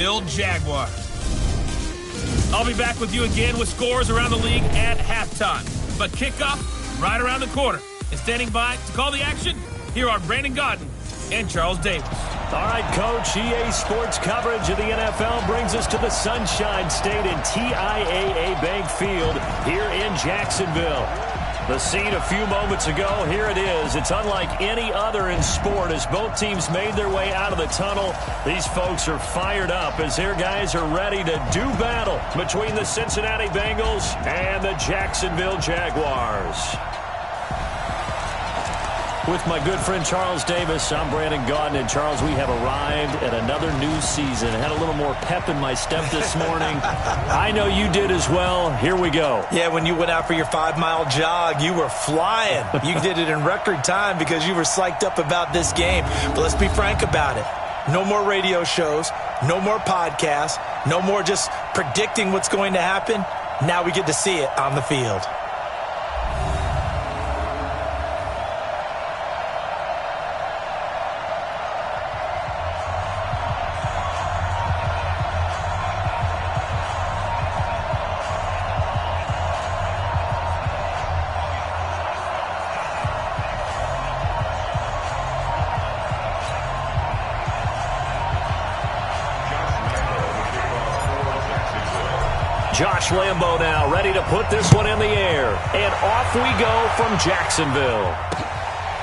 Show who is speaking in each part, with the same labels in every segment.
Speaker 1: Bill Jaguar. I'll be back with you again with scores around the league at halftime. But kickoff right around the corner. And standing by to call the action, here are Brandon Gaudin and Charles Davis.
Speaker 2: All right, Coach, EA Sports coverage of the NFL brings us to the Sunshine State in TIAA Bank Field here in Jacksonville. The scene a few moments ago, here it is. It's unlike any other in sport as both teams made their way out of the tunnel. These folks are fired up as their guys are ready to do battle between the Cincinnati Bengals and the Jacksonville Jaguars. With my good friend Charles Davis, I'm Brandon Gaudin. And Charles, we have arrived at another new season. I had a little more pep in my step this morning. I know you did as well. Here we go.
Speaker 3: Yeah, when you went out for your 5-mile jog, you were flying. You did it in record time because you were psyched up about this game. But let's be frank about it. No more radio shows, no more podcasts, no more just predicting what's going to happen. Now we get to see it on the field.
Speaker 2: Josh Lambo now ready to put this one in the air. And off we go from Jacksonville.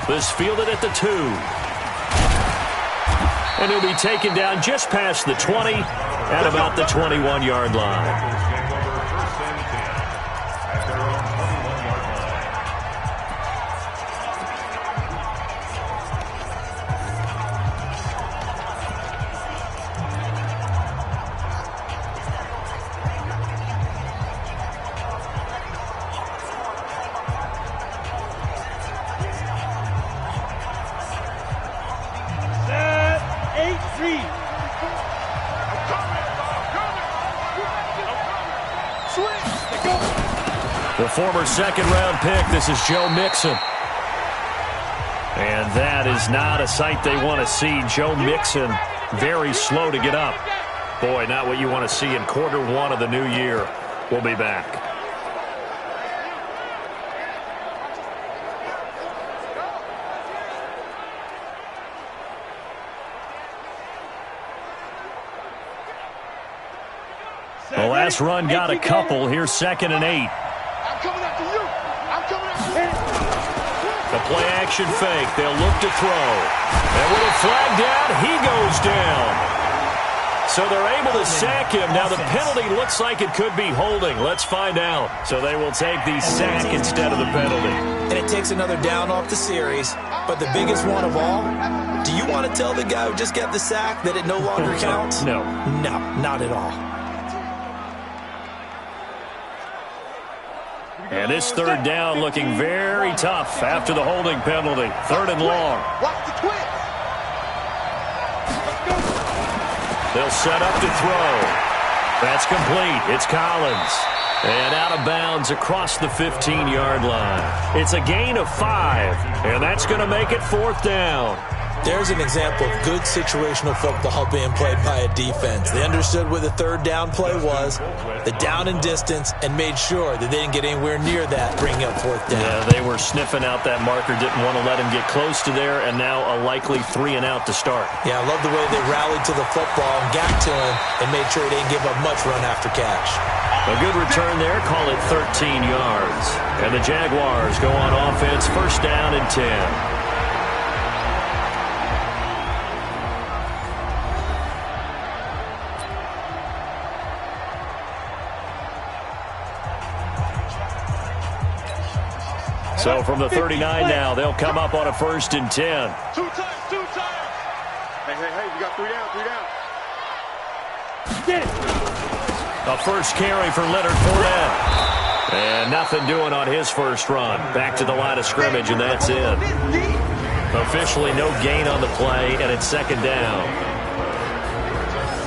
Speaker 2: This fielded at the 2. And he'll be taken down just past the 20 at about the 21-yard line. The former second-round pick, this is Joe Mixon. And that is not a sight they want to see. Joe Mixon, very slow to get up. Boy, not what you want to see in quarter one of the new year. We'll be back. The last run got a couple. Here's 2nd and 8. The play-action fake. They'll look to throw. And with a flag down, he goes down. So they're able to sack him. Now the penalty looks like it could be holding. Let's find out. So they will take the sack instead of the penalty.
Speaker 3: And it takes another down off the series. But the biggest one of all, do you want to tell the guy who just got the sack that it no longer counts?
Speaker 2: No.
Speaker 3: No, not at all.
Speaker 2: And this 3rd down looking very tough after the holding penalty. 3rd and long. They'll set up to throw. That's complete. It's Collins. And out of bounds across the 15-yard line. It's a gain of 5. And that's going to make it 4th down.
Speaker 3: There's an example of good situational football being played by a defense. They understood where the 3rd down play was, the down and distance, and made sure that they didn't get anywhere near that, bringing up 4th down.
Speaker 2: Yeah, they were sniffing out that marker, didn't want to let him get close to there, and now a likely 3 and out to start.
Speaker 3: Yeah, I love the way they rallied to the football and got to him and made sure they didn't give up much run after catch.
Speaker 2: A good return there, call it 13 yards. And the Jaguars go on offense, 1st down and 10. So from the 39 now, they'll come up on a 1st and 10.
Speaker 4: Two times. Hey, we got 3 down. Get it.
Speaker 2: A first carry for Leonard Fournette. And nothing doing on his first run. Back to the line of scrimmage, and that's it. Officially no gain on the play, and it's 2nd down.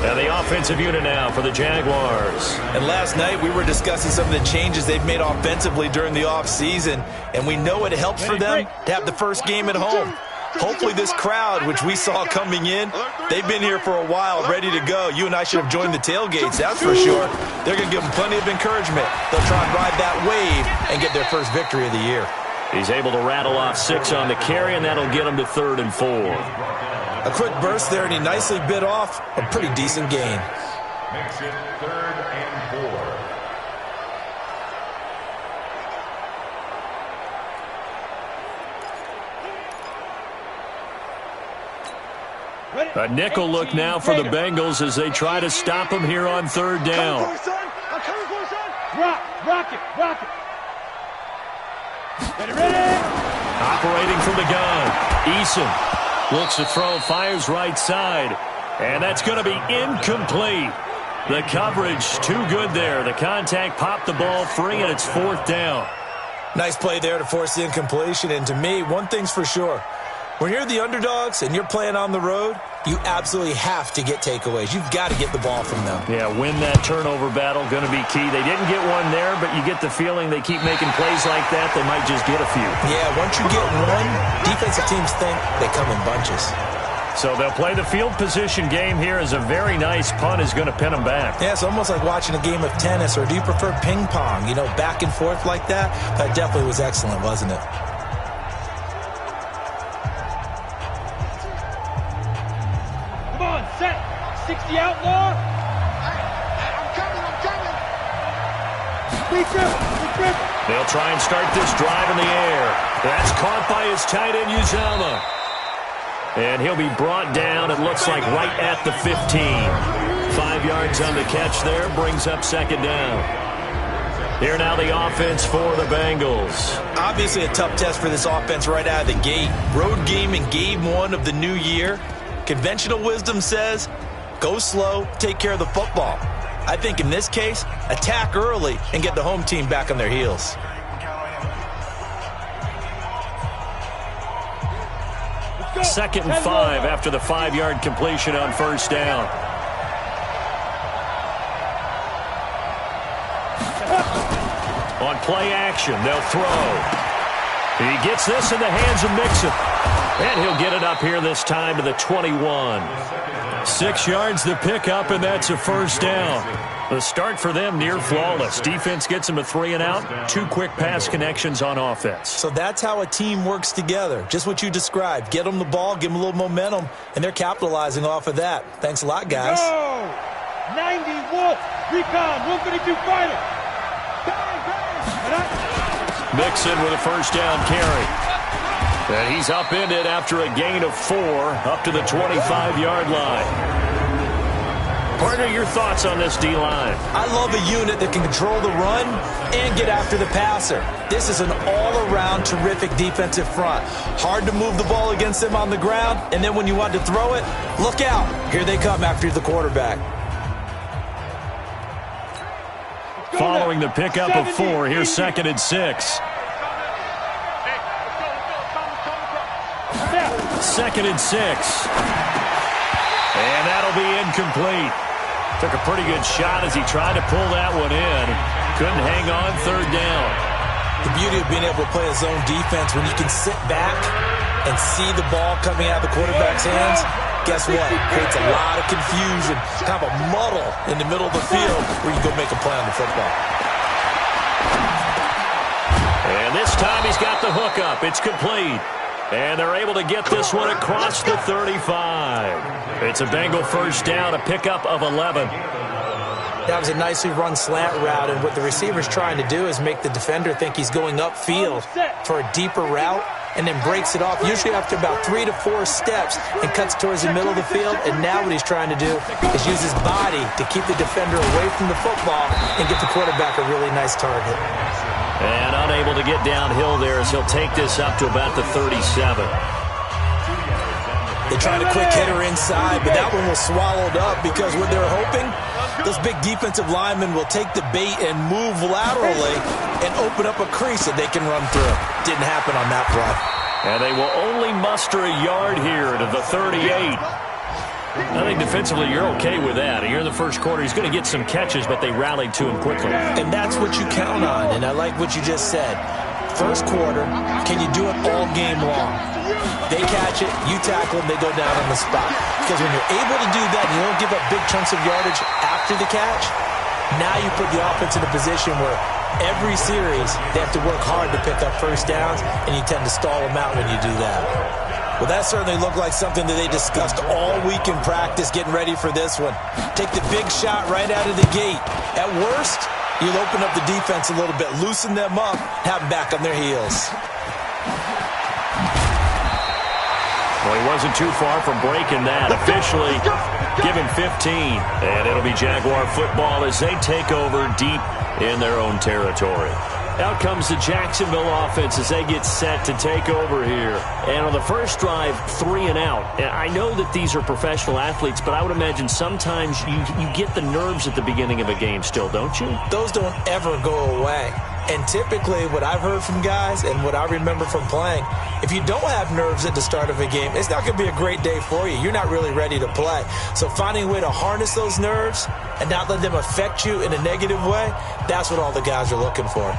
Speaker 2: And the offensive unit now for the Jaguars.
Speaker 3: And last night we were discussing some of the changes they've made offensively during the offseason, and we know it helps for them to have the first game at home. Hopefully this crowd, which we saw coming in, they've been here for a while, ready to go. You and I should have joined the tailgates, that's for sure. They're going to give them plenty of encouragement. They'll try and ride that wave and get their first victory of the year.
Speaker 2: He's able to rattle off 6 on the carry, and that'll get him to 3rd and 4.
Speaker 3: A quick burst there, and he nicely bit off a pretty decent gain.
Speaker 5: Makes it 3rd and 4.
Speaker 2: A nickel look now for the Bengals as they try to stop him here on 3rd down.
Speaker 4: Rock it.
Speaker 2: Ready. Operating from the gun. Eason looks to throw, fires right side. And that's going to be incomplete. The coverage too good there. The contact popped the ball free, and it's 4th down.
Speaker 3: Nice play there to force the incompletion. And to me, one thing's for sure. When you're the underdogs and you're playing on the road, you absolutely have to get takeaways. You've got to get the ball from them.
Speaker 2: Yeah, win that turnover battle, going to be key. They didn't get one there, but you get the feeling they keep making plays like that, they might just get a few.
Speaker 3: Yeah, once you get one, defensive teams think they come in bunches.
Speaker 2: So they'll play the field position game here as a very nice punt is going to pin them back.
Speaker 3: Yeah, it's almost like watching a game of tennis, or do you prefer ping pong? You know, back and forth like that? That definitely was excellent, wasn't it?
Speaker 4: Set. 60 outlaw. I'm coming.
Speaker 2: They'll try and start this drive in the air. That's caught by his tight end, Uzama. And he'll be brought down, it looks like, right at the 15. 5 yards on the catch there, brings up 2nd down. Here now the offense for the Bengals.
Speaker 3: Obviously a tough test for this offense right out of the gate. Road game in game 1 of the new year. Conventional wisdom says, go slow, take care of the football. I think in this case, attack early and get the home team back on their heels.
Speaker 2: Second and 5 after the 5-yard completion on 1st down. On play action, they'll throw. He gets this in the hands of Mixon. And he'll get it up here this time to the 21. 6 yards to pick up, and that's a 1st down. The start for them near flawless. Defense gets them a 3 and out. 2 quick pass connections on offense.
Speaker 3: So that's how a team works together. Just what you described. Get them the ball, give them a little momentum, and they're capitalizing off of that. Thanks a lot, guys.
Speaker 4: Go! 90 Wolf. Recon. 152 fighter.
Speaker 2: Mixon with a 1st down carry. And he's upended after a gain of 4 up to the 25-yard line. Partner, your thoughts on this D-line?
Speaker 3: I love a unit that can control the run and get after the passer. This is an all-around terrific defensive front. Hard to move the ball against them on the ground, and then when you want to throw it, look out. Here they come after the quarterback.
Speaker 2: Following the pickup of 4, here's 2nd and 6. 2nd and 6. And that'll be incomplete. Took a pretty good shot as he tried to pull that one in. Couldn't hang on 3rd down.
Speaker 3: The beauty of being able to play a zone defense when you can sit back and see the ball coming out of the quarterback's hands, guess what? It creates a lot of confusion, kind of a muddle in the middle of the field where you go make a play on the football.
Speaker 2: And this time he's got the hook up. It's complete. And they're able to get this one across the 35. It's a Bengal 1st down, a pickup of 11.
Speaker 3: That was a nicely run slant route, and what the receiver's trying to do is make the defender think he's going upfield for a deeper route, and then breaks it off, usually after about 3 to 4 steps, and cuts towards the middle of the field. And now what he's trying to do is use his body to keep the defender away from the football and get the quarterback a really nice target.
Speaker 2: And unable to get downhill there as he'll take this up to about the 37.
Speaker 3: They tried a quick hitter inside, but that one was swallowed up because what they were hoping, those big defensive linemen will take the bait and move laterally and open up a crease that they can run through. Didn't happen on that play.
Speaker 2: And they will only muster a yard here to the 38. I think defensively you're okay with that. Here in the first quarter, he's going to get some catches, but they rallied to him quickly.
Speaker 3: And that's what you count on, and I like what you just said. First quarter, can you do it all game long? They catch it, you tackle them, they go down on the spot. Because when you're able to do that and you don't give up big chunks of yardage after the catch, now you put the offense in a position where every series they have to work hard to pick up first downs, and you tend to stall them out when you do that. Well, that certainly looked like something that they discussed all week in practice, getting ready for this one. Take the big shot right out of the gate. At worst, you'll open up the defense a little bit, loosen them up, have them back on their heels.
Speaker 2: Well, he wasn't too far from breaking that. Officially, give him 15. And it'll be Jaguar football as they take over deep in their own territory. Out comes the Jacksonville offense as they get set to take over here. And on the first drive, 3 and out. And I know that these are professional athletes, but I would imagine sometimes you get the nerves at the beginning of a game still, don't you?
Speaker 3: Those don't ever go away. And typically what I've heard from guys and what I remember from playing, if you don't have nerves at the start of a game, it's not going to be a great day for you. You're not really ready to play. So finding a way to harness those nerves and not let them affect you in a negative way, that's what all the guys are looking for.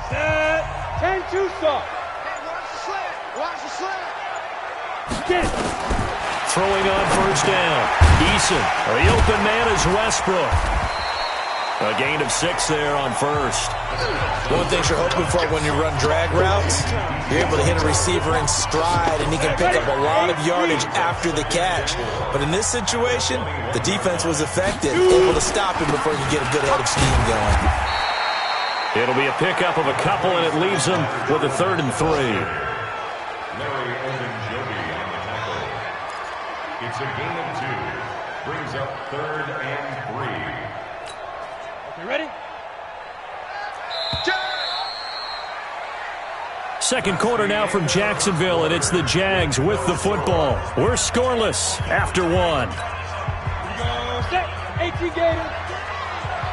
Speaker 4: Set. 10-2 stop. Hey, watch the slant. Watch the slant. Get it.
Speaker 2: Throwing on first down. Eason. The open man is Westbrook. A gain of 6 there on first.
Speaker 3: One of the things you're hoping for when you run drag routes, you're able to hit a receiver in stride, and he can pick up a lot of yardage after the catch. But in this situation, the defense was effective, able to stop him before he could get a good head of steam going.
Speaker 2: It'll be a pickup of a couple, and it leaves them with a 3rd and 3.
Speaker 5: It's a gain of 2. Brings up 3rd and 3.
Speaker 4: Okay, ready?
Speaker 2: Second quarter now from Jacksonville, and it's the Jags with the football. We're scoreless after 1.
Speaker 4: Here we go. Set. 18 Gators.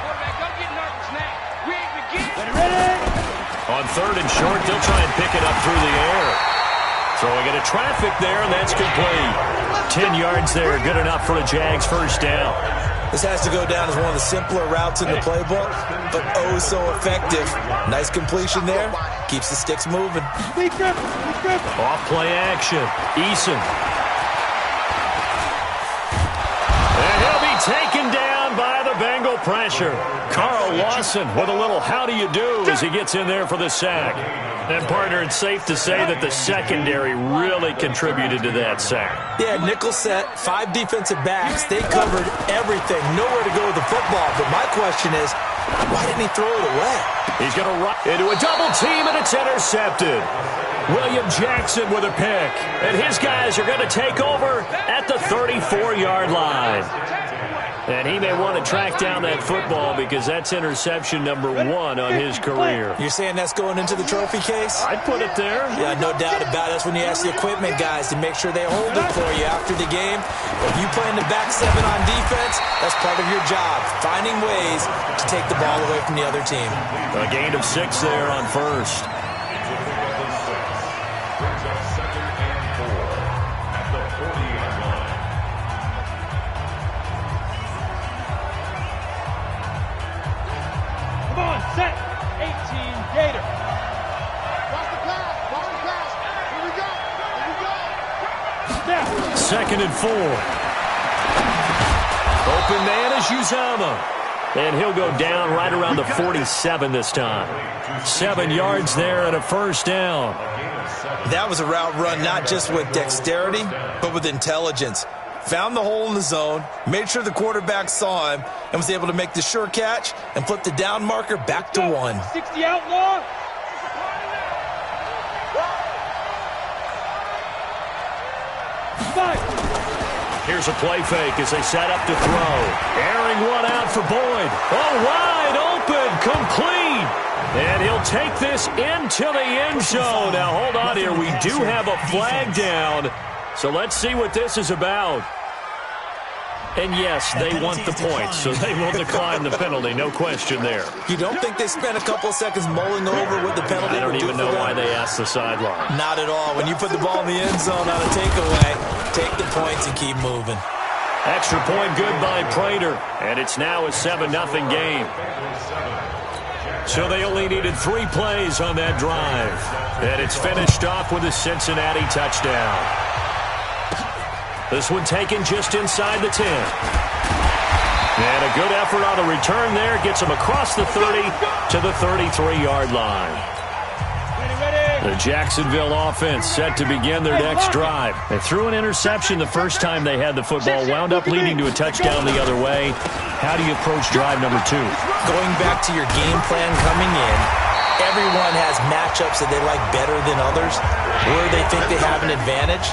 Speaker 4: Quarterback, don't get nervous now. We ain't begin. Ready?
Speaker 2: On 3rd and short, they'll try and pick it up through the air. Throwing into traffic there, and that's complete. 10 yards there, good enough for a Jags first down.
Speaker 3: This has to go down as one of the simpler routes in the playbook, but oh so effective. Nice completion there. Keeps the sticks moving.
Speaker 2: Off play action. Eason. And he'll be taken down by the Bengal pressure. Carl Lawson with a little how do you do as he gets in there for the sack. And, partner, it's safe to say that the secondary really contributed to that sack.
Speaker 3: Yeah, nickel set, 5 defensive backs. They covered everything. Nowhere to go with the football. But my question is, why didn't he throw it away?
Speaker 2: He's going to run into a double team, and it's intercepted. William Jackson with a pick. And his guys are going to take over at the 34-yard line. And he may want to track down that football because that's interception number 1 on his career.
Speaker 3: You're saying that's going into the trophy case?
Speaker 2: I'd put it there.
Speaker 3: Yeah, no doubt about it. That's when you ask the equipment guys to make sure they hold it for you after the game. If you play in the back 7 on defense, that's part of your job, finding ways to take the ball away from the other team.
Speaker 2: A gain of 6 there on first.
Speaker 5: Brings up 2nd and 4 at the 40-yard line.
Speaker 4: Come on, set. 18 Gator. Watch the pass. Watch the pass. Here we go. Here we go. Snap.
Speaker 2: 2nd and 4. Open man is Uzama. And he'll go down right around the 47 this time. 7 yards there and a first down.
Speaker 3: That was a route run not just with dexterity, but with intelligence. Found the hole in the zone, made sure the quarterback saw him, and was able to make the sure catch and flip the down marker back to 1.
Speaker 4: 60 outlaw.
Speaker 2: Here's a play fake as they set up to throw. Airing one out for Boyd. Oh, wide open, complete. And he'll take this into the end zone. Now, hold on here. We do have a flag down. So let's see what this is about. And, yes, they want the points, so they will decline the penalty. No question there.
Speaker 3: You don't think they spent a couple of seconds mulling over what the penalty
Speaker 2: I don't
Speaker 3: would do
Speaker 2: even
Speaker 3: for
Speaker 2: know
Speaker 3: them?
Speaker 2: why they asked the sideline.
Speaker 3: Not at all. When you put the ball in the end zone on a takeaway, take the points and keep moving.
Speaker 2: Extra point good by Prater. And it's now a 7-0 game. So they only needed 3 plays on that drive. And it's finished off with a Cincinnati touchdown. This one taken just inside the 10. And a good effort on the return there. Gets them across the 30 to the 33-yard line. The Jacksonville offense set to begin their next drive. They threw an interception the first time they had the football, wound up leading to a touchdown the other way. How do you approach drive number 2?
Speaker 3: Going back to your game plan coming in, everyone has matchups that they like better than others. Where they think they have an advantage,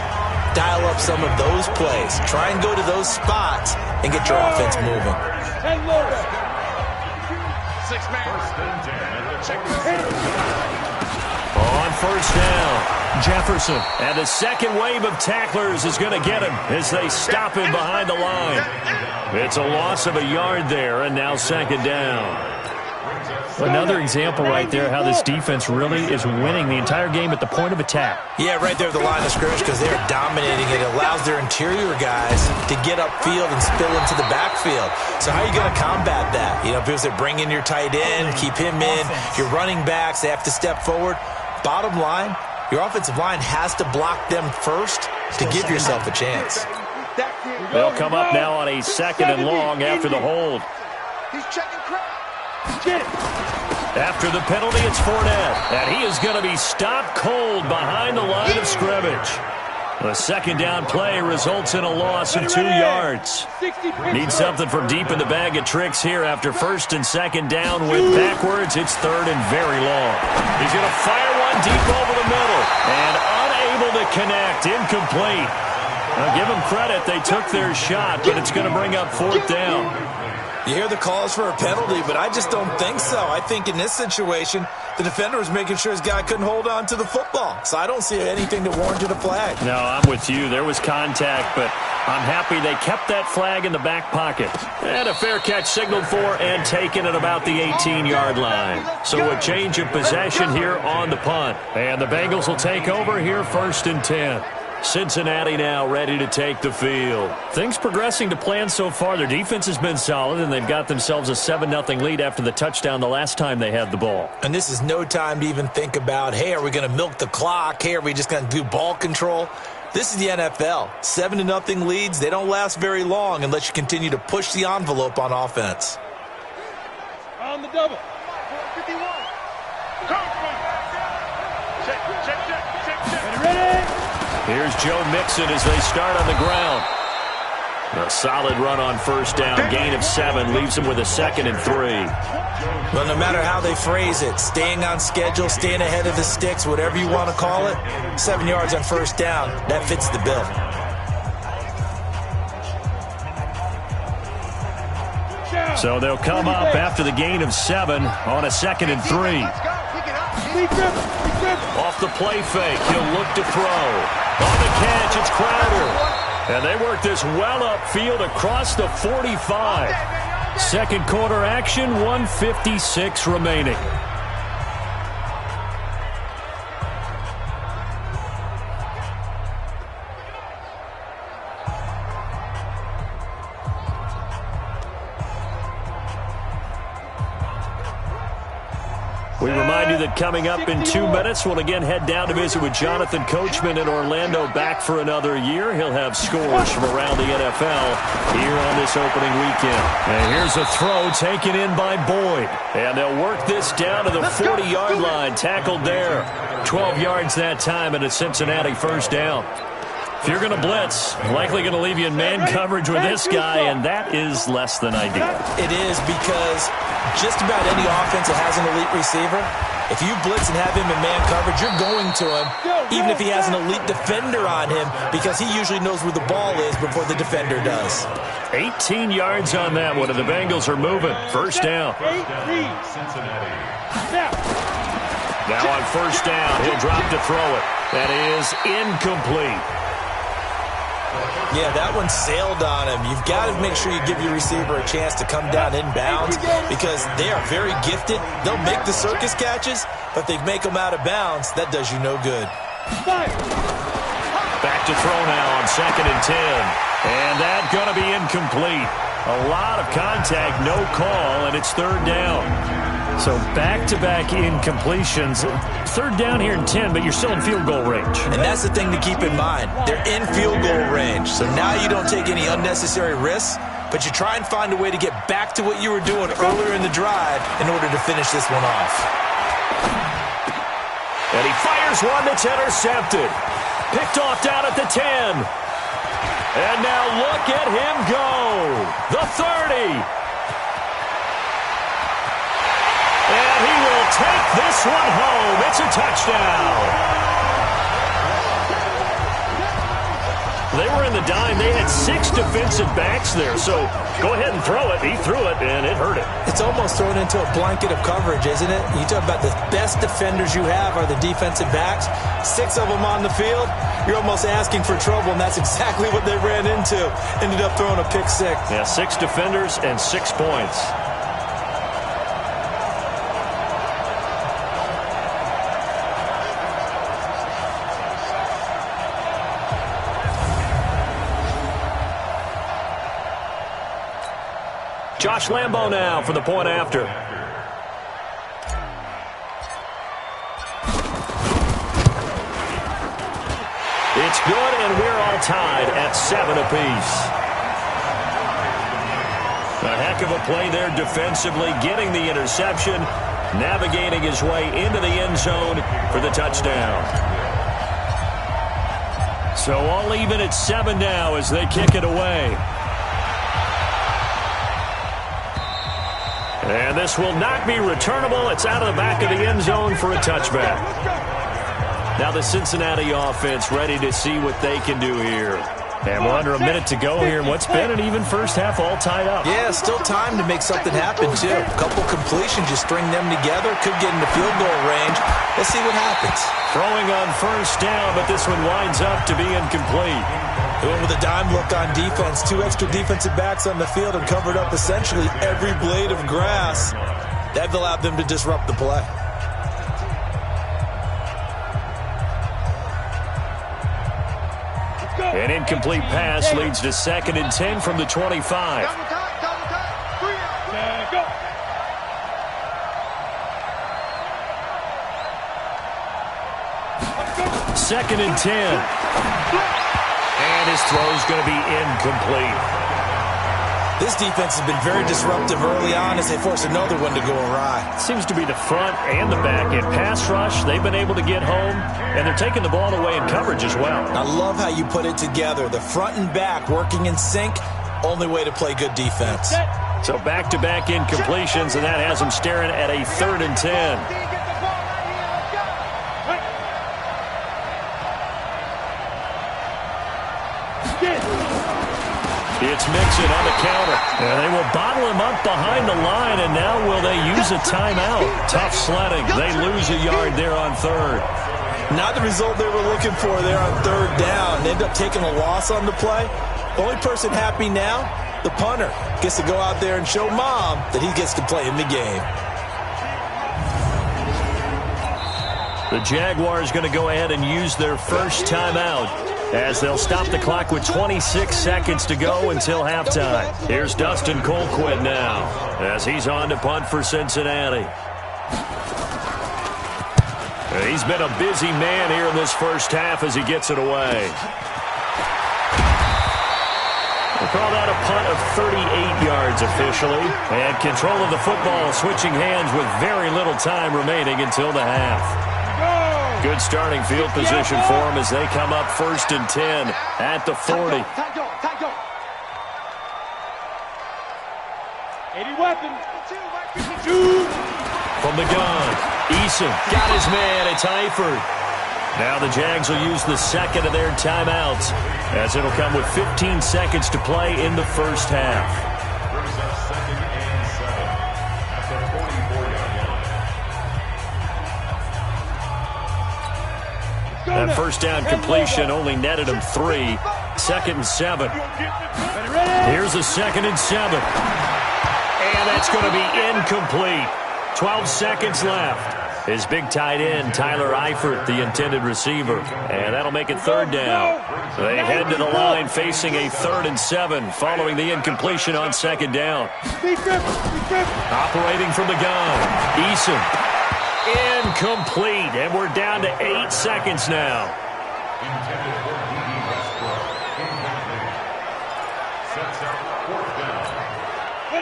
Speaker 3: dial up some of those plays. Try and go to those spots and get your offense moving.
Speaker 4: 10 lower.
Speaker 5: 6 man. First and 10 at the Texas.
Speaker 2: On first down, Jefferson. And the second wave of tacklers is going to get him as they stop him behind the line. It's a loss of a yard there, and now second down. Another example right there how this defense really is winning the entire game at the point of attack.
Speaker 3: Yeah, right there at the line of scrimmage because they're dominating it. It allows their interior guys to get upfield and spill into the backfield. So how are you going to combat that? You know, people say bring in your tight end, keep him in. Your running backs, they have to step forward. Bottom line, your offensive line has to block them first to give yourself a chance.
Speaker 2: They'll come up now on a 2nd and long after the hold.
Speaker 4: He's checking crowd.
Speaker 2: After the penalty, it's Fournette, and he is going to be stopped cold behind the line of scrimmage. The second down play results in a loss of 2 yards. Need something from deep in the bag of tricks here after 1st and 2nd down. Went backwards. It's 3rd and very long. He's going to fire one deep over the middle and unable to connect. Incomplete. Now give them credit. They took their shot, but it's going to bring up 4th down.
Speaker 3: You hear the calls for a penalty, but I just don't think so. I think in this situation, the defender was making sure his guy couldn't hold on to the football. So I don't see anything that warranted a flag.
Speaker 2: No, I'm with you. There was contact, but I'm happy they kept that flag in the back pocket. And a fair catch signaled for and taken at about the 18-yard line. So a change of possession here on the punt. And the Bengals will take over here 1st and 10. Cincinnati now ready to take the field. Things progressing to plan so far. Their defense has been solid, and they've got themselves a 7-0 lead after the touchdown the last time they had the ball.
Speaker 3: And this is no time to even think about, hey, are we going to milk the clock? Hey, are we just going to do ball control? This is the NFL. 7-0 leads, they don't last very long unless you continue to push the envelope on offense.
Speaker 4: On the double. 51. Check. Ready?
Speaker 2: Here's Joe Mixon as they start on the ground. A solid run on first down. Gain of 7 leaves them with a 2nd and 3.
Speaker 3: Well, no matter how they phrase it, staying on schedule, staying ahead of the sticks, whatever you want to call it, 7 yards on first down, that fits the bill.
Speaker 2: So they'll come up after the gain of 7 on a 2nd and 3. Off the play fake, he'll look to throw. On the catch, it's Crowder. And they work this well upfield across the 45. Second quarter action, 1:56 remaining. We remind you that coming up in 2 minutes, we'll again head down to visit with Jonathan Coachman in Orlando, back for another year. He'll have scores from around the NFL here on this opening weekend. And here's a throw taken in by Boyd. And they'll work this down to the 40-yard line, tackled there. 12 yards that time, and a Cincinnati first down. If you're going to blitz, likely going to leave you in man coverage with this guy, and that is less than ideal.
Speaker 3: It is because just about any offense that has an elite receiver, if you blitz and have him in man coverage, you're going to him, even if he has an elite defender on him, because he usually knows where the ball is before the defender does.
Speaker 2: 18 yards on that one, and the Bengals are moving. First down. Now on first down, he'll drop to throw it. That is incomplete.
Speaker 3: Yeah, that one sailed on him. You've got to make sure you give your receiver a chance to come down inbounds because they are very gifted. They'll make the circus catches, but if they make them out of bounds, that does you no good.
Speaker 2: Back to throw now on 2nd and 10. And that's going to be incomplete. A lot of contact, no call, and it's 3rd down. So back-to-back incompletions. Third down here in 10, but you're still in field goal range.
Speaker 3: And that's the thing to keep in mind. They're in field goal range. So now you don't take any unnecessary risks, but you try and find a way to get back to what you were doing earlier in the drive in order to finish this one off.
Speaker 2: And he fires one that's intercepted. Picked off down at the 10. And now look at him go. The 30. And he will take this one home. It's a touchdown. They were in the dime. They had 6 defensive backs there. So go ahead and throw it. He threw it, and it hurt him.
Speaker 3: It's almost thrown into a blanket of coverage, isn't it? You talk about the best defenders you have are the defensive backs. 6 of them on the field. You're almost asking for trouble, and that's exactly what they ran into. Ended up throwing a pick 6.
Speaker 2: Yeah, 6 defenders and 6 points. Josh Lambo now for the point after. It's good, and we're all tied at 7 apiece. A heck of a play there defensively, getting the interception, navigating his way into the end zone for the touchdown. So all even at 7 now as they kick it away. And this will not be returnable. It's out of the back of the end zone for a touchback. Now the Cincinnati offense ready to see what they can do here. And we're under a minute to go here in what's been an even first half, all tied up.
Speaker 3: Yeah, still time to make something happen, too. A couple completions, you string them together, could get into field goal range. Let's see what happens.
Speaker 2: Throwing on first down, but this one winds up to be incomplete.
Speaker 3: They went with a dime look on defense. 2 extra defensive backs on the field and covered up essentially every blade of grass. That allowed them to disrupt the play.
Speaker 2: An incomplete pass leads to 2nd and 10 from the 25. Second and 10. And his throw is going to be incomplete.
Speaker 3: This defense has been very disruptive early on as they force another one to go awry.
Speaker 2: Seems to be the front and the back. In pass rush, they've been able to get home, and they're taking the ball away in coverage as well.
Speaker 3: I love how you put it together. The front and back working in sync, only way to play good defense.
Speaker 2: So back-to-back incompletions, and that has them staring at a 3rd and 10. It's Mixon on the counter. And they will bottle him up behind the line, and now will they use a timeout? Tough sledding. They lose a yard there on 3rd.
Speaker 3: Not the result they were looking for there on 3rd down. They end up taking a loss on the play. Only person happy now, the punter. Gets to go out there and show Mom that he gets to play in the game.
Speaker 2: The Jaguars going to go ahead and use their first timeout, as they'll stop the clock with 26 seconds to go until halftime. Here's Dustin Colquitt now as he's on to punt for Cincinnati. He's been a busy man here in this first half as he gets it away. We'll call that a punt of 38 yards officially. And control of the football switching hands with very little time remaining until the half. Good starting field position for them as they come up 1st and 10 at the 40.
Speaker 4: 80 weapon.
Speaker 2: From the gun, Eason got his man. It's Eifert. Now the Jags will use the 2nd of their timeouts, as it'll come with 15 seconds to play in the first half. That first down completion only netted him 3. 2nd and 7. Here's a 2nd and 7. And that's going to be incomplete. 12 seconds left. His big tight end, Tyler Eifert, the intended receiver. And that'll make it third down. They head to the line facing a 3rd and 7 following the incompletion on second down. Operating from the gun, Eason. Incomplete, and we're down to 8 seconds now.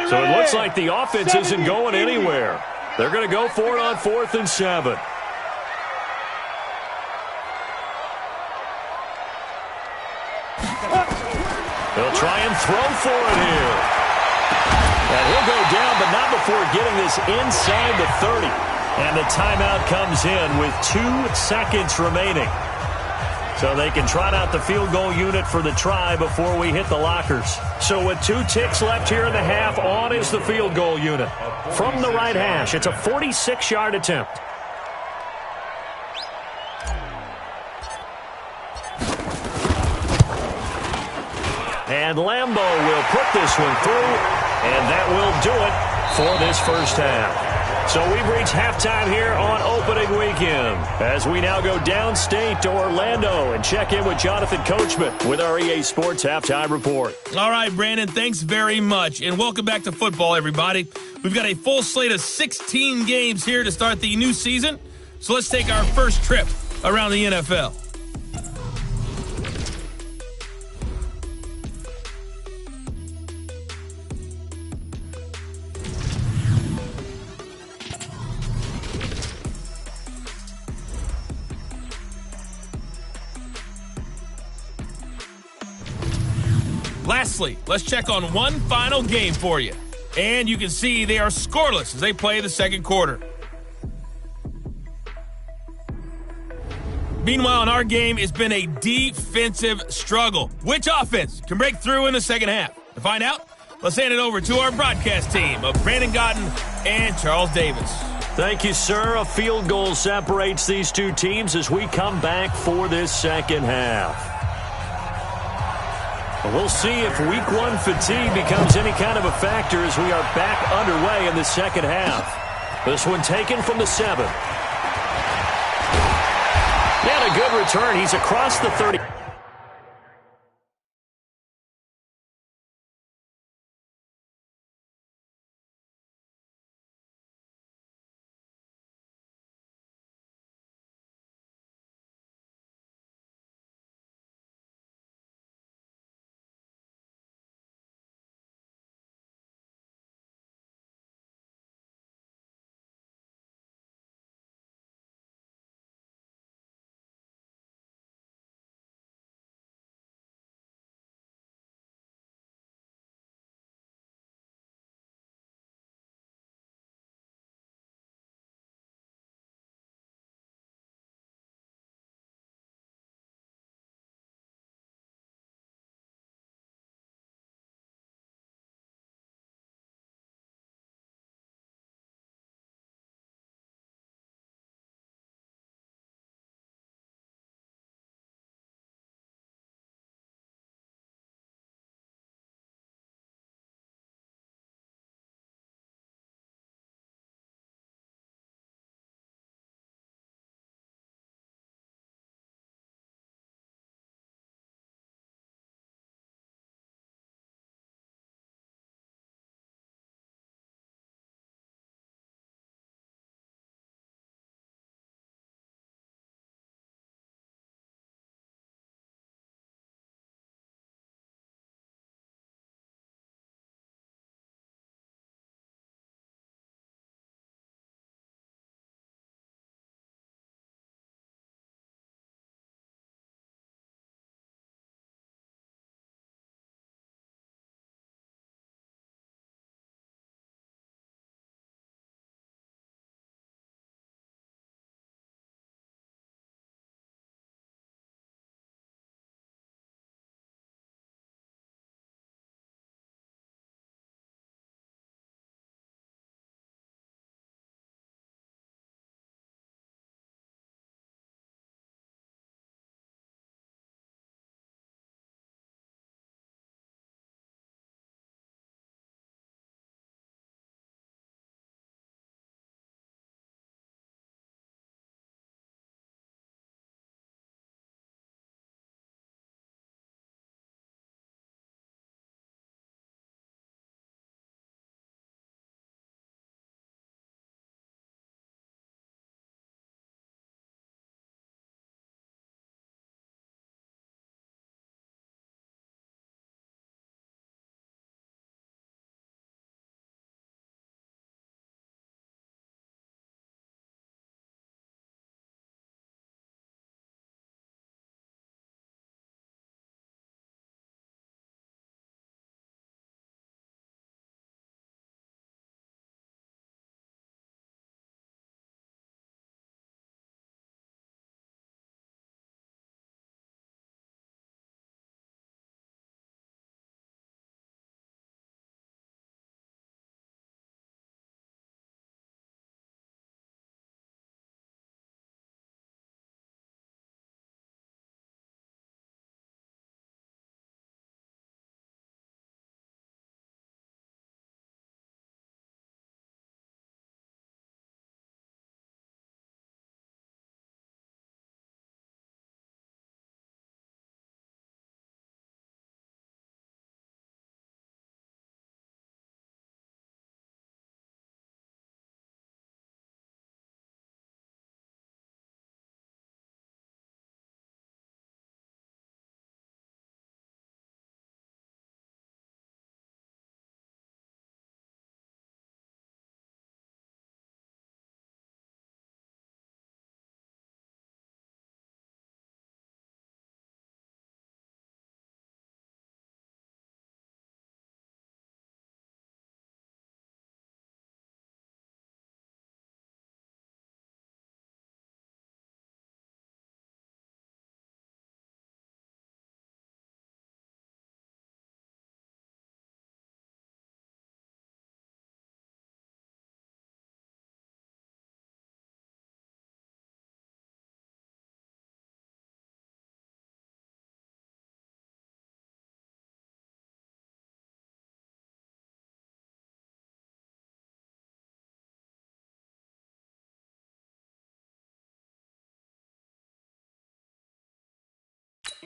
Speaker 2: So it looks like the offense isn't going anywhere. They're going to go for it on 4th and 7. They'll try and throw for it here. And he'll go down, but not before getting this inside the 30. And the timeout comes in with 2 seconds remaining. So they can trot out the field goal unit for the try before we hit the lockers. So with 2 ticks left here in the half, on is the field goal unit. From the right hash, it's a 46-yard attempt. And Lambeau will put this one through, and that will do it for this first half. So we've reached halftime here on opening weekend as we now go downstate to Orlando and check in with Jonathan Coachman with our EA Sports Halftime Report.
Speaker 1: All right, Brandon, thanks very much, and welcome back to football, everybody. We've got a full slate of 16 games here to start the new season, so let's take our first trip around the NFL. Lastly, let's check on one final game for you. And you can see they are scoreless as they play the second quarter. Meanwhile, in our game, it's been a defensive struggle. Which offense can break through in the second half? To find out, let's hand it over to our broadcast team of Brandon Godden and Charles Davis.
Speaker 2: Thank you, sir. A field goal separates these two teams as we come back for this second half. We'll see if week 1 fatigue becomes any kind of a factor as we are back underway in the second half. This one taken from the 7. And a good return. He's across the 30.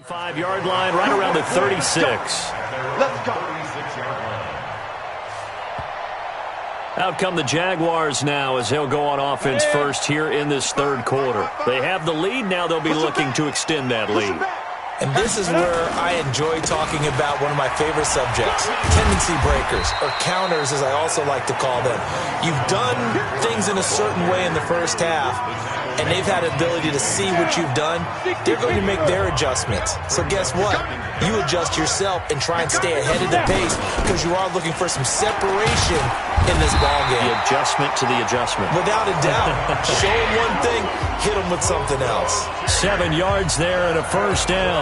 Speaker 2: 5-yard line, right around the 36.
Speaker 4: Let's go.
Speaker 2: Out come the Jaguars now as they'll go on offense first here in this third quarter. They have the lead. Now they'll be looking to extend that lead.
Speaker 3: And this is where I enjoy talking about one of my favorite subjects, tendency breakers, or counters as I also like to call them. You've done things in a certain way in the first half, and they've had ability to see what you've done. They're going to make their adjustments. So guess what? You adjust yourself and try and stay ahead of the pace because you are looking for some separation in this ballgame.
Speaker 2: The adjustment to the adjustment.
Speaker 3: Without a doubt. Show them one thing, hit them with something else.
Speaker 2: 7 yards there and a first down.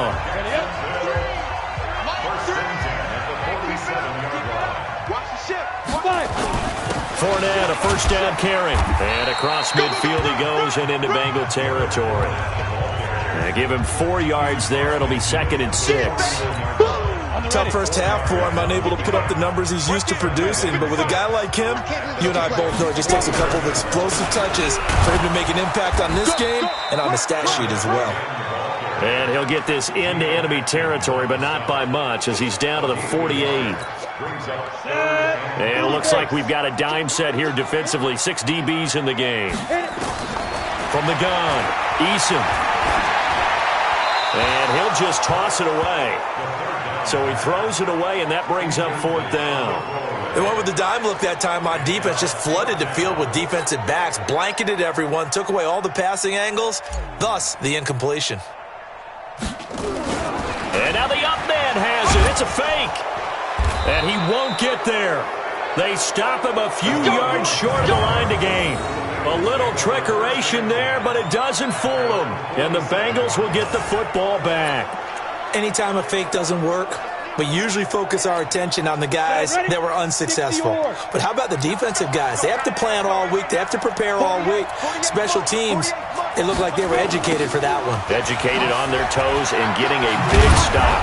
Speaker 2: Fournette, a first down carry. And across midfield he goes and into Bengal territory. Give him 4 yards there. It'll be 2nd and 6.
Speaker 3: Tough first half for him, unable to put up the numbers he's used to producing. But with a guy like him, you and I both know it just takes a couple of explosive touches for him to make an impact on this game and on the stat sheet as well.
Speaker 2: And he'll get this into enemy territory, but not by much as he's down to the 48. And it looks like we've got a dime set here defensively. 6 DBs in the game. From the gun, Eason. And he'll just toss it away. So he throws it away, and that brings up 4th down.
Speaker 3: They went with the dime look that time on defense, just flooded the field with defensive backs, blanketed everyone, took away all the passing angles, thus the incompletion.
Speaker 2: And now the up man has it. It's a fake. And he won't get there. They stop him a few yards short of the line to gain. A little trickeration there, but it doesn't fool them. And the Bengals will get the football back.
Speaker 3: Anytime a fake doesn't work, we usually focus our attention on the guys that were unsuccessful. But how about the defensive guys? They have to plan all week. They have to prepare all week. Special teams, it looked like they were educated for that one.
Speaker 2: Educated on their toes and getting a big stop.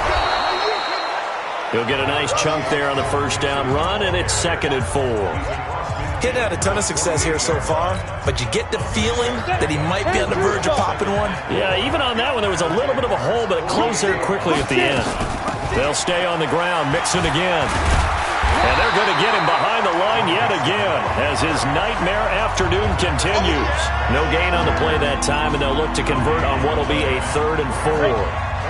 Speaker 2: He'll get a nice chunk there on the first down run, and it's 2nd and 4.
Speaker 3: Getting had a ton of success here so far, but you get the feeling that he might be on the verge of popping one.
Speaker 2: Yeah, even on that one, there was a little bit of a hole, but it closed there quickly at the end. They'll stay on the ground, mixing again. And they're going to get him behind the line yet again as his nightmare afternoon continues. No gain on the play that time, and they'll look to convert on what will be a 3rd and 4.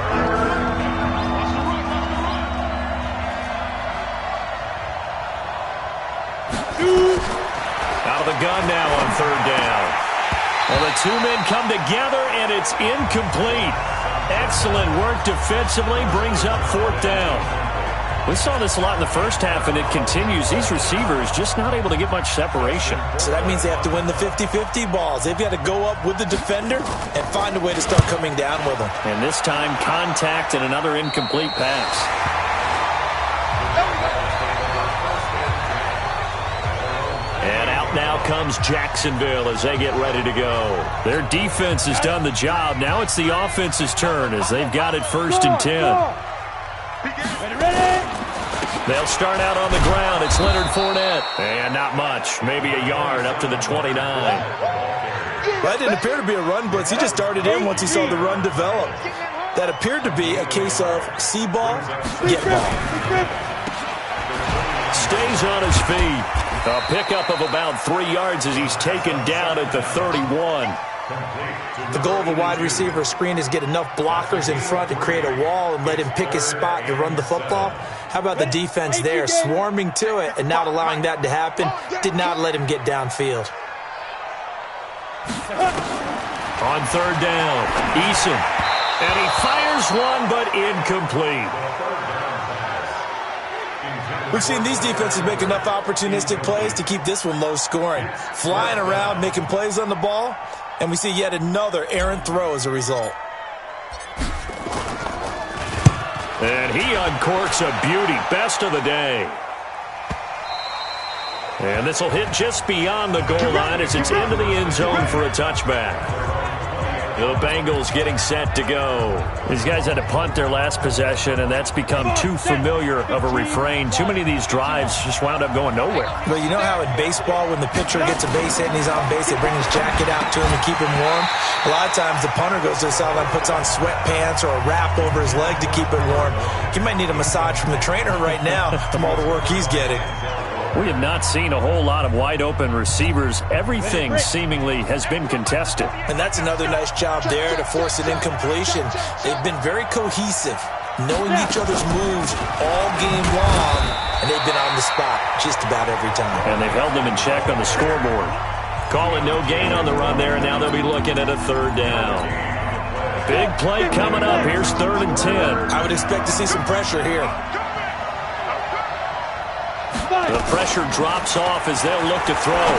Speaker 2: Out of the gun now on 3rd down. Well, the 2 men come together, and it's incomplete. Excellent work defensively, brings up 4th down. We saw this a lot in the first half, and it continues. These receivers just not able to get much separation.
Speaker 3: So that means they have to win the 50-50 balls. They've got to go up with the defender and find a way to start coming down with them.
Speaker 2: And this time, contact and another incomplete pass. Now comes Jacksonville as they get ready to go. Their defense has done the job. Now it's the offense's turn as they've got it 1st and 10. They'll start out on the ground. It's Leonard Fournette. And not much. Maybe a yard up to the 29.
Speaker 3: That didn't appear to be a run blitz. He just started in once he saw the run develop. That appeared to be a case of see ball, get ball.
Speaker 2: Stays on his feet. A pickup of about 3 yards as he's taken down at the 31.
Speaker 3: The goal of a wide receiver screen is get enough blockers in front to create a wall and let him pick his spot to run the football. How about the defense there, swarming to it and not allowing that to happen? Did not let him get downfield.
Speaker 2: On 3rd down, Eason. And he fires one, but incomplete.
Speaker 3: We've seen these defenses make enough opportunistic plays to keep this one low scoring. Flying around, making plays on the ball, and we see yet another errant throw as a result.
Speaker 2: And he uncorks a beauty, best of the day. And this will hit just beyond the goal line as it's into the end zone for a touchback. The Bengals getting set to go. These guys had to punt their last possession, and that's become too familiar of a refrain. Too many of these drives just wound up going nowhere.
Speaker 3: Well, you know how in baseball, when the pitcher gets a base hit and he's on base, they bring his jacket out to him to keep him warm? A lot of times the punter goes to the sideline, puts on sweatpants or a wrap over his leg to keep it warm. He might need a massage from the trainer right now from all the work he's getting.
Speaker 2: We have not seen a whole lot of wide-open receivers. Everything seemingly has been contested.
Speaker 3: And that's another nice job there to force an incompletion. They've been very cohesive, knowing each other's moves all game long, and they've been on the spot just about every time.
Speaker 2: And they've held them in check on the scoreboard. Calling no gain on the run there, and now they'll be looking at a third down. Big play coming up. Here's 3rd and 10.
Speaker 3: I would expect to see some pressure here.
Speaker 2: The pressure drops off as they'll look to throw.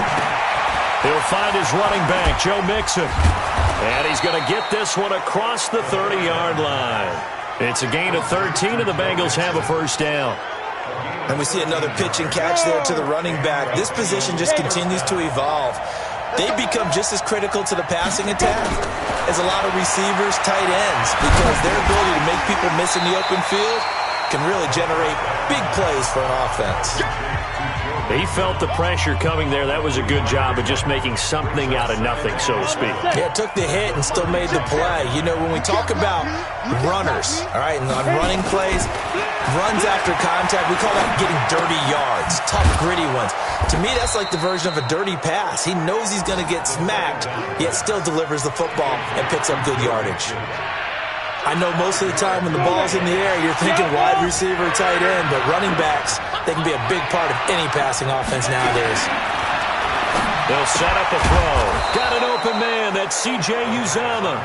Speaker 2: He'll find his running back, Joe Mixon. And he's going to get this one across the 30-yard line. It's a gain of 13, and the Bengals have a first down.
Speaker 3: And we see another pitch and catch there to the running back. This position just continues to evolve. They become just as critical to the passing attack as a lot of receivers, tight ends, because their ability to make people miss in the open field can really generate big plays for an offense.
Speaker 2: He felt the pressure coming there. That was a good job of just making something out of nothing, so to speak.
Speaker 3: Yeah, took the hit and still made the play. You know, when we talk about runners, all right, and on running plays, runs after contact, we call that getting dirty yards, tough, gritty ones. To me, that's like the version of a dirty pass. He knows he's going to get smacked, yet still delivers the football and picks up good yardage. I know most of the time when the ball's in the air, you're thinking wide receiver, tight end, but running backs, they can be a big part of any passing offense nowadays.
Speaker 2: They'll set up a throw. Got an open man. That's C.J. Uzomah.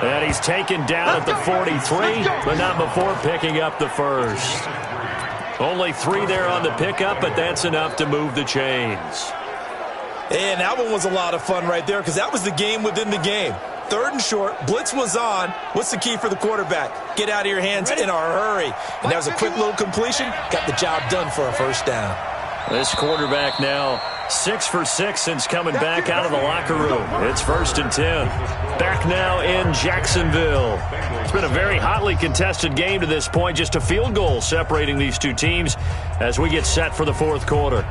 Speaker 2: And he's taken down at the 43, but not before picking up the first. Only 3 there on the pickup, but that's enough to move the chains.
Speaker 3: And that one was a lot of fun right there because that was the game within the game. 3rd and short, blitz was on. What's the key for the quarterback? Get out of your hands in a hurry. And that was a quick little completion. Got the job done for a first down.
Speaker 2: This quarterback now 6 for 6 since coming back out of the locker room. It's 1st and 10. Back now in Jacksonville. It's been a very hotly contested game to this point. Just a field goal separating these two teams as we get set for the 4th quarter.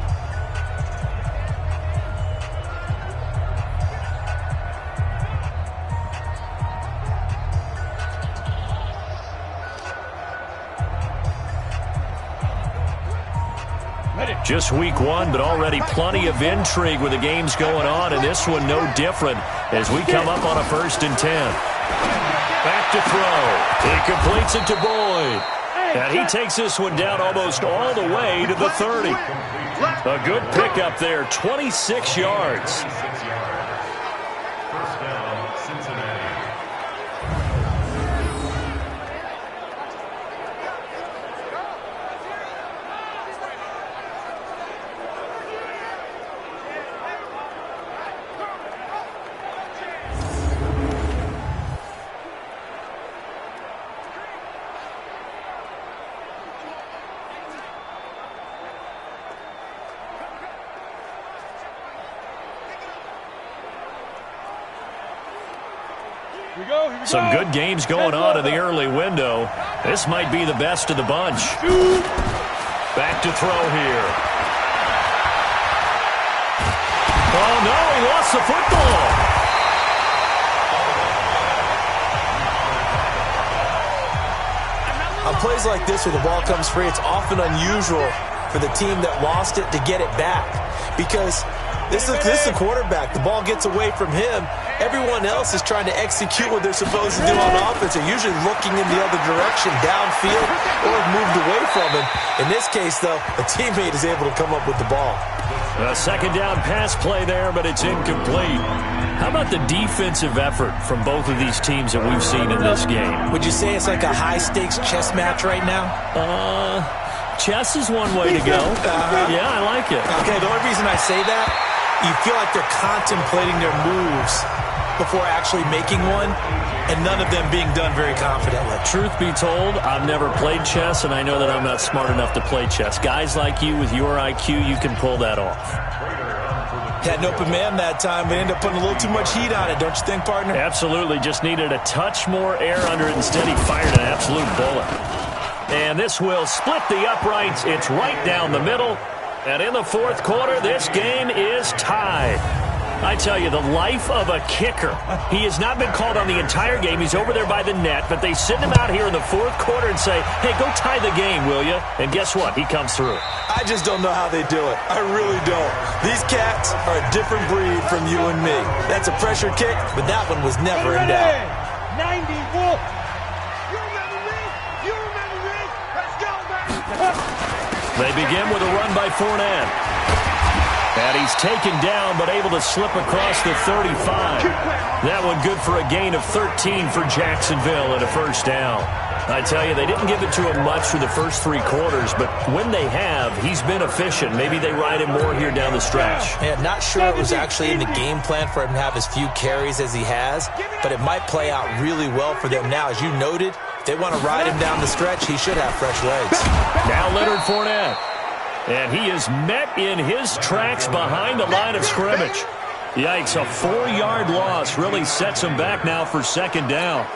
Speaker 2: Just week 1, but already plenty of intrigue with the games going on, and this one no different as we come up on a 1st and 10. Back to throw. He completes it to Boyd. And he takes this one down almost all the way to the 30. A good pickup there, 26 yards.
Speaker 5: First down, Cincinnati.
Speaker 2: Some good games going on in the early window. This might be the best of the bunch. Back to throw here. Oh, no, he lost the football.
Speaker 3: On plays like this where the ball comes free, it's often unusual for the team that lost it to get it back because this is a quarterback. The ball gets away from him. Everyone else is trying to execute what they're supposed to do on offense. They're usually looking in the other direction, downfield, or moved away from him. In this case, though, a teammate is able to come up with the ball.
Speaker 2: A 2nd down pass play there, but it's incomplete. How about the defensive effort from both of these teams that we've seen in this game?
Speaker 3: Would you say it's like a high-stakes chess match right now?
Speaker 2: Chess is one way to go. Yeah, I like it.
Speaker 3: Okay, the only reason I say that, you feel like they're contemplating their moves before actually making one, and none of them being done very confidently.
Speaker 2: Truth be told, I've never played chess, and I know that I'm not smart enough to play chess. Guys like you with your IQ, you can pull that off.
Speaker 3: Had an open man that time, but ended up putting a little too much heat on it, don't you think, partner?
Speaker 2: Absolutely. Just needed a touch more air under it. Instead, he fired an absolute bullet. And this will split the uprights. It's right down the middle. And in the fourth quarter, this game is tied. I tell you, the life of a kicker. He has not been called on the entire game. He's over there by the net, but they send him out here in the fourth quarter and say, hey, go tie the game, will you? And guess what? He comes through.
Speaker 3: I just don't know how they do it. I really don't. These cats are a different breed from you and me. That's a pressure kick, but that one was never in doubt.
Speaker 4: 90 Wolf. You remember me? You remember me? Let's go, baby.
Speaker 2: They begin with a run by Fournette. And he's taken down, but able to slip across the 35. That one good for a gain of 13 for Jacksonville and a first down. I tell you, they didn't give it to him much through the first three quarters, but when they have, he's been efficient. Maybe they ride him more here down the stretch.
Speaker 3: Yeah, not sure it was actually in the game plan for him to have as few carries as he has, but it might play out really well for them now. As you noted, if they want to ride him down the stretch, he should have fresh legs.
Speaker 2: Now Leonard Fournette. And he is met in his tracks behind the line of scrimmage. Yikes, a 4-yard loss really sets him back now for second down.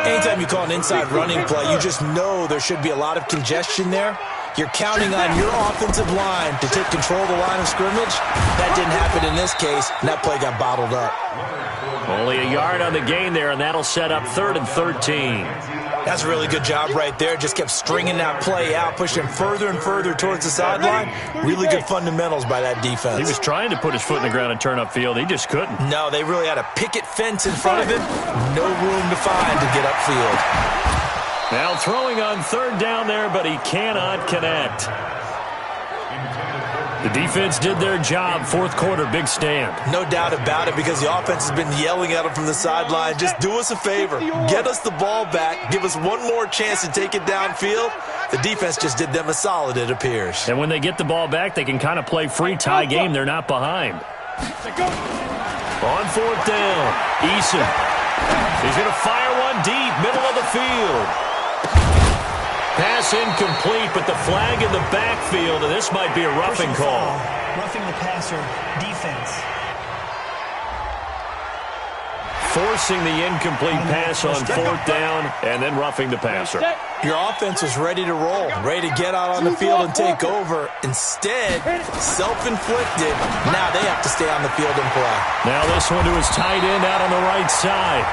Speaker 3: Anytime you call an inside running play, you just know there should be a lot of congestion there. You're counting on your offensive line to take control of the line of scrimmage. That didn't happen in this case, and that play got bottled up.
Speaker 2: Only a yard on the gain there, and that'll set up 3rd and 13.
Speaker 3: That's a really good job right there. Just kept stringing that play out, pushing him further and further towards the sideline. Really good fundamentals by that defense.
Speaker 2: He was trying to put his foot in the ground and turn upfield. He just couldn't.
Speaker 3: No, they really had a picket fence in front of him. No room to find to get upfield.
Speaker 2: Now throwing on 3rd down there, but he cannot connect. The defense did their job. Fourth quarter, big stand.
Speaker 3: No doubt about it, because the offense has been yelling at him from the sideline. Just do us a favor. Get us the ball back. Give us one more chance to take it downfield. The defense just did them a solid, it appears.
Speaker 2: And when they get the ball back, they can kind of play free tie game. They're not behind. On 4th down, Eason. He's going to fire one deep, middle of the field. Pass incomplete, but the flag in the backfield, and this might be a roughing call.
Speaker 6: Roughing the passer, defense.
Speaker 2: Forcing the incomplete pass on 4th down, and then roughing the passer.
Speaker 3: Your offense was ready to roll, ready to get out on the field and take over. Instead, self-inflicted. Now they have to stay on the field and play.
Speaker 2: Now this one to his tight end out on the right side.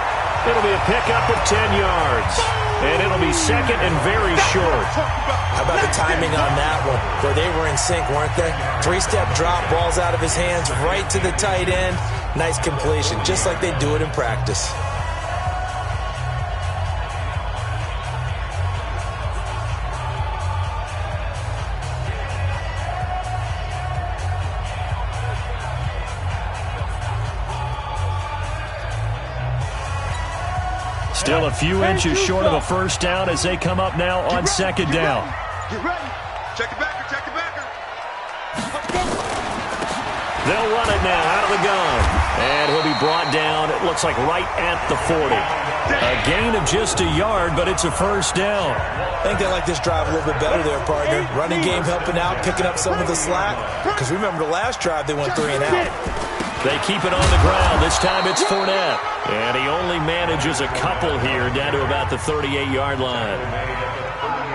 Speaker 2: It'll be a pickup of 10 yards. And it'll be second and very short.
Speaker 3: How about the timing on that one? Where they were in sync, weren't they? 3-step drop, balls out of his hands, right to the tight end. Nice completion, just like they do it in practice.
Speaker 2: Still a few inches short of a first down as they come up now on 2nd down.
Speaker 4: Get ready. Check it backer, check it backer.
Speaker 2: They'll run it now out of the gun. And he'll be brought down, it looks like right at the 40. A gain of just a yard, but it's a first down.
Speaker 3: I think they like this drive a little bit better there, partner. Running game helping out, picking up some of the slack. Because remember the last drive, they went 3 and out.
Speaker 2: They keep it on the ground. This time it's Fournette. And he only manages a couple here down to about the 38-yard line.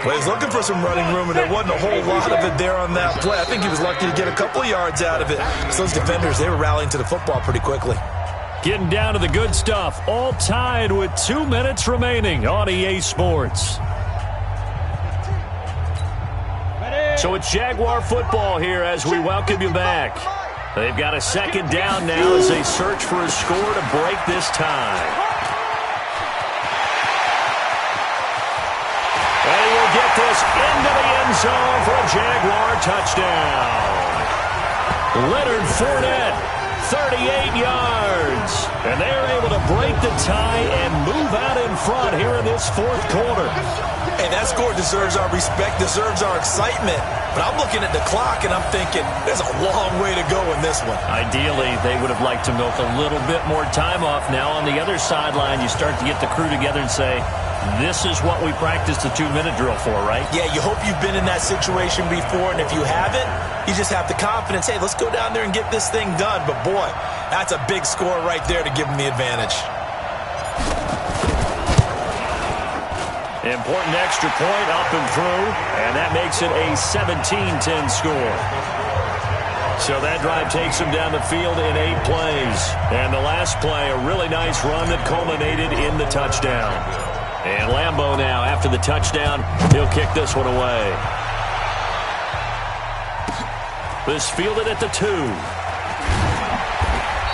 Speaker 3: Well, he's looking for some running room, and there wasn't a whole lot of it there on that play. I think he was lucky to get a couple of yards out of it. So those defenders, they were rallying to the football pretty quickly.
Speaker 2: Getting down to the good stuff. All tied with 2 minutes remaining on EA Sports. So it's Jaguar football here as we welcome you back. They've got a second down now as they search for a score to break this tie. And he will get this into the end zone for a Jaguar touchdown. Leonard Fournette, 38 yards. And they're able to break the tie and move out in front here in this fourth quarter.
Speaker 3: Hey, that score deserves our respect, deserves our excitement. But I'm looking at the clock, and I'm thinking there's a long way to go in this one.
Speaker 2: Ideally, they would have liked to milk a little bit more time off. Now on the other sideline, you start to get the crew together and say, This is what we practiced the 2-minute drill for, right?
Speaker 3: Yeah, you hope you've been in that situation before, and if you haven't, you just have the confidence, hey, let's go down there and get this thing done. But, boy, that's a big score right there to give them the advantage.
Speaker 2: Important extra point up and through, and that makes it a 17-10 score. So that drive takes them down the field in 8 plays. And the last play, a really nice run that culminated in the touchdown. And Lambeau now, after the touchdown, he'll kick this one away. This fielded at the 2.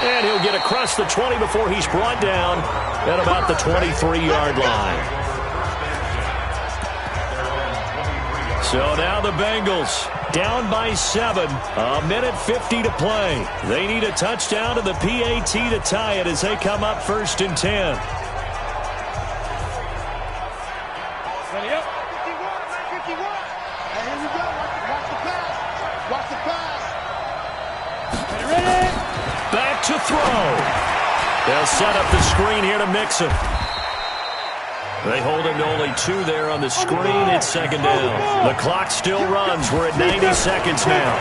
Speaker 2: And he'll get across the 20 before he's brought down at about the 23-yard line. So now the Bengals down by 7. A minute 50 to play. They need a touchdown to the PAT to tie it as they come up 1st and 10.
Speaker 4: Ready up. 51. And here we go. Watch the pass. Watch the pass. Ready.
Speaker 2: Back to throw. They'll set up the screen here to Mixon. They hold him to only 2 there on the screen. It's 2nd down. The clock still runs. We're at 90 seconds now.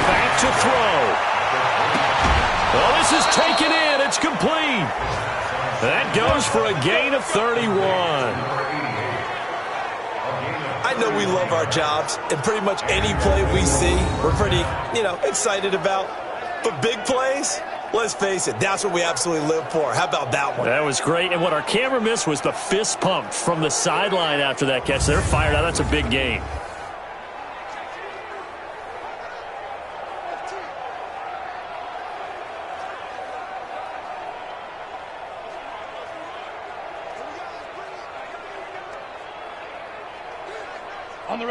Speaker 2: Back to throw. Oh, this is taken in. It's complete. That goes for a gain of 31.
Speaker 3: I know we love our jobs, and pretty much any play we see, we're pretty, excited about. But big plays, let's face it, that's what we absolutely live for. How about that one?
Speaker 2: That was great, and what our camera missed was the fist pump from the sideline after that catch. They're fired out. That's a big game.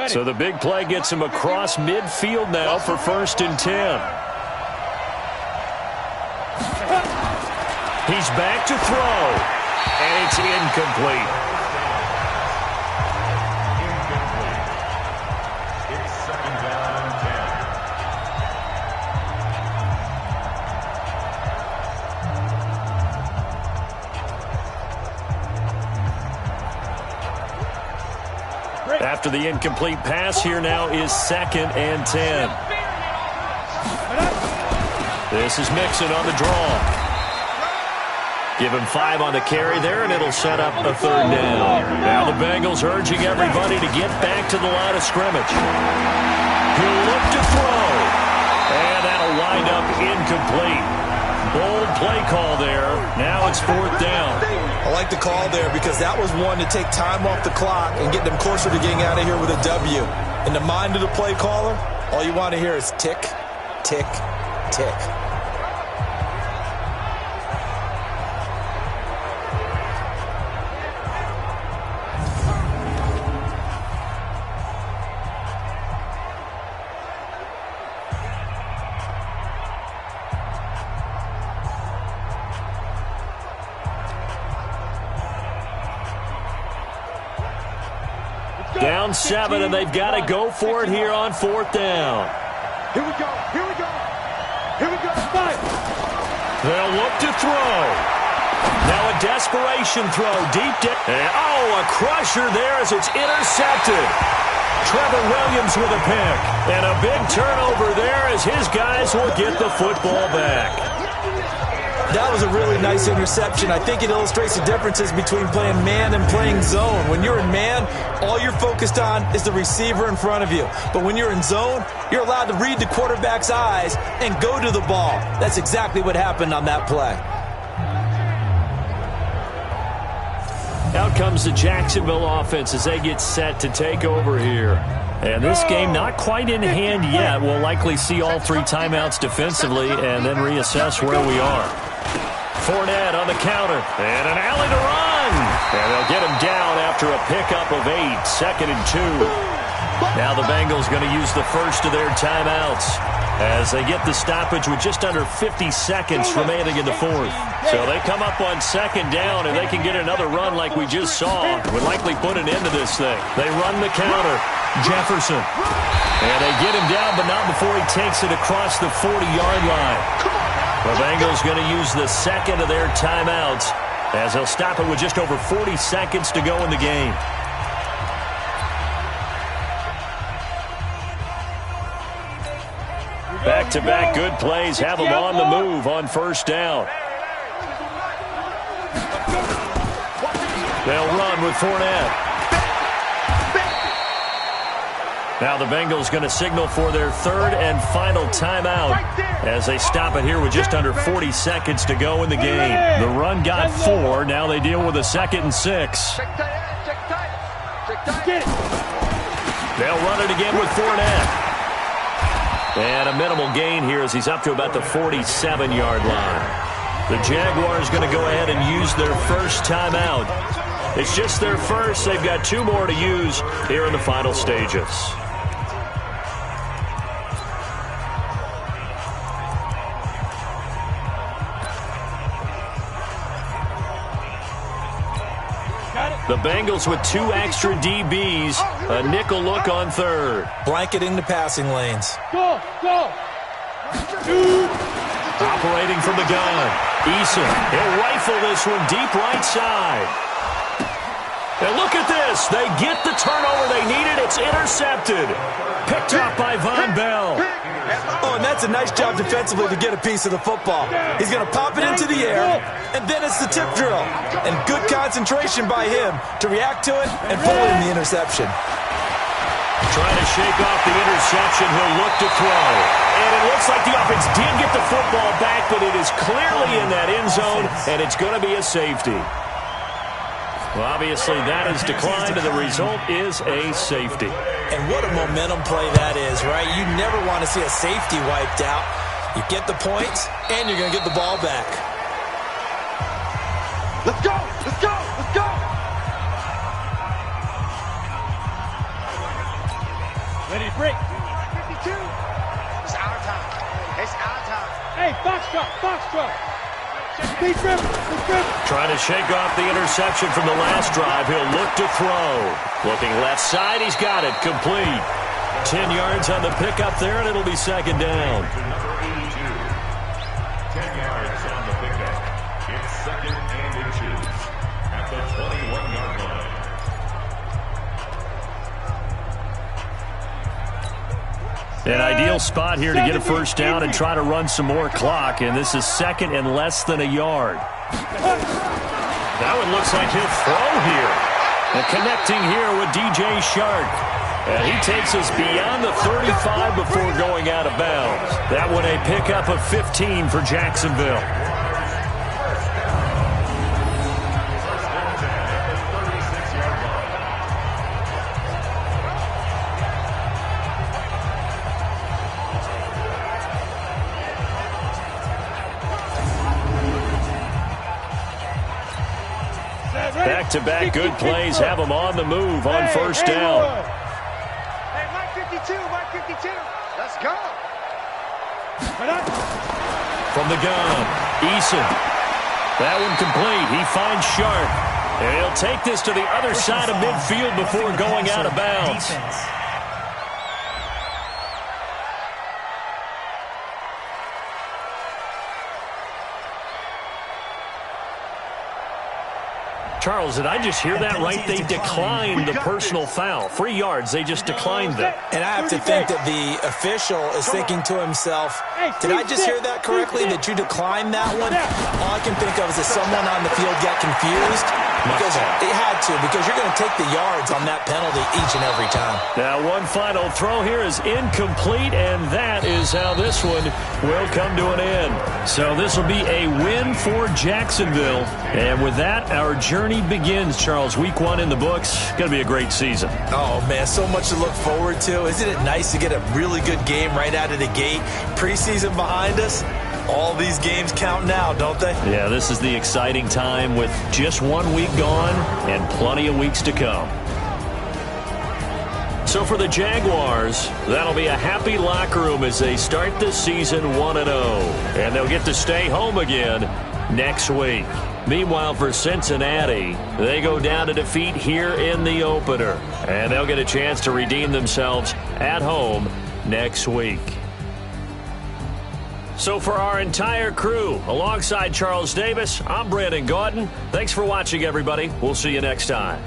Speaker 2: So the big play gets him across midfield now for 1st and 10. He's back to throw, and it's incomplete.
Speaker 5: It's 2nd down and 10.
Speaker 2: After the incomplete pass, here now is 2nd and 10. This is Mixon on the draw. Give him 5 on the carry there, and it'll set up a 3rd down. Now the Bengals urging everybody to get back to the line of scrimmage. He'll look to throw, and that'll wind up incomplete. Bold play call there. Now it's 4th down.
Speaker 3: I like the call there because that was one to take time off the clock and get them closer to getting out of here with a W. In the mind of the play caller, all you want to hear is tick, tick, tick.
Speaker 2: Down 7, and they've got to go for it here on 4th down.
Speaker 4: Here we go. Here we go. Here we go. 5.
Speaker 2: They'll look to throw. Now a desperation throw deep down. Oh, a crusher there as it's intercepted. Trevor Williams with a pick. And a big turnover there as his guys will get the football back.
Speaker 3: That was a really nice interception. I think it illustrates the differences between playing man and playing zone. When you're in man, all you're focused on is the receiver in front of you. But when you're in zone, you're allowed to read the quarterback's eyes and go to the ball. That's exactly what happened on that play.
Speaker 2: Out comes the Jacksonville offense as they get set to take over here. And this game not quite in hand yet. We'll likely see all 3 timeouts defensively and then reassess where we are. Fournette on the counter, and an alley to run. And they'll get him down after a pickup of 8, 2nd and 2. Now the Bengals going to use the first of their timeouts as they get the stoppage with just under 50 seconds remaining in the 4th. So they come up on 2nd down, and they can get another run like we just saw. Would likely put an end to this thing. They run the counter. Jefferson. And they get him down, but not before he takes it across the 40-yard line. The Bengals going to use the 2nd of their timeouts as he'll stop it with just over 40 seconds to go in the game. Back-to-back good plays have them on the move on first down. They'll run with Fournette. Now the Bengals going to signal for their third and final timeout as they stop it here with just under 40 seconds to go in the game. The run got 4. Now they deal with a 2nd and 6. They'll run it again with Fournette. And a minimal gain here as he's up to about the 47-yard line. The Jaguars going to go ahead and use their first timeout. It's just their first. They've got 2 more to use here in the final stages. The Bengals with 2 extra DBs, a nickel look on third.
Speaker 3: Blanketing the passing lanes.
Speaker 4: Go!
Speaker 2: Operating from the gun. Eason, he'll rifle this one deep right side. And look at this. They get the turnover they needed. It's intercepted. Picked up by Von Bell.
Speaker 3: Oh, and that's a nice job defensively to get a piece of the football. He's going to pop it into the air, and then it's the tip drill. And good concentration by him to react to it and pull in the interception.
Speaker 2: Trying to shake off the interception. He'll look to throw. And it looks like the offense did get the football back, but it is clearly in that end zone, and it's going to be a safety. Well, obviously, that is declined, and the result is a safety.
Speaker 3: And what a momentum play that is, right? You never want to see a safety wiped out. You get the points, and you're going to get the ball back.
Speaker 4: Let's go! Let's go! Let's go! Ready to break. 52. It's our time. It's our time. Hey, Foxtrot. Speed grip.
Speaker 2: Trying to shake off the interception from the last drive. He'll look to throw. Looking left side. He's got it. Complete. 10 yards on the pickup there, and it'll be 2nd down.
Speaker 5: Number 82. 10 yards on the pickup. It's 2nd and inches at the 21-yard line.
Speaker 2: An ideal spot here to get a first down and try to run some more clock, and this is 2nd and less than a yard. That one looks like he'll throw here. And connecting here with DJ Shark. And he takes us beyond the 35 before going out of bounds. That one a pickup of 15 for Jacksonville. Back-to-back good plays have them on the move on first down.
Speaker 4: Hey, Mike 52. Let's go.
Speaker 2: From the gun, Eason. That one complete. He finds Sharp. And he'll take this to the other side of midfield before going out of bounds. Charles, did I just hear that right? They declined the personal foul. 3 yards, they just declined them.
Speaker 3: And I have to think that the official is thinking to himself, did I just hear that correctly, that you declined that one? All I can think of is that someone on the field got confused. Because it had to, because you're going to take the yards on that penalty each and every time.
Speaker 2: Now, one final throw here is incomplete, and that is how this one will come to an end. So this will be a win for Jacksonville. And with that, our journey begins, Charles. Week 1 in the books. Going to be a great season.
Speaker 3: Oh, man, so much to look forward to. Isn't it nice to get a really good game right out of the gate? Preseason behind us. All these games count now, don't they?
Speaker 2: Yeah, this is the exciting time with just 1 week gone and plenty of weeks to come. So for the Jaguars, that'll be a happy locker room as they start the season 1-0. And they'll get to stay home again next week. Meanwhile, for Cincinnati, they go down to defeat here in the opener. And they'll get a chance to redeem themselves at home next week. So for our entire crew, alongside Charles Davis, I'm Brandon Gaudin. Thanks for watching, everybody. We'll see you next time.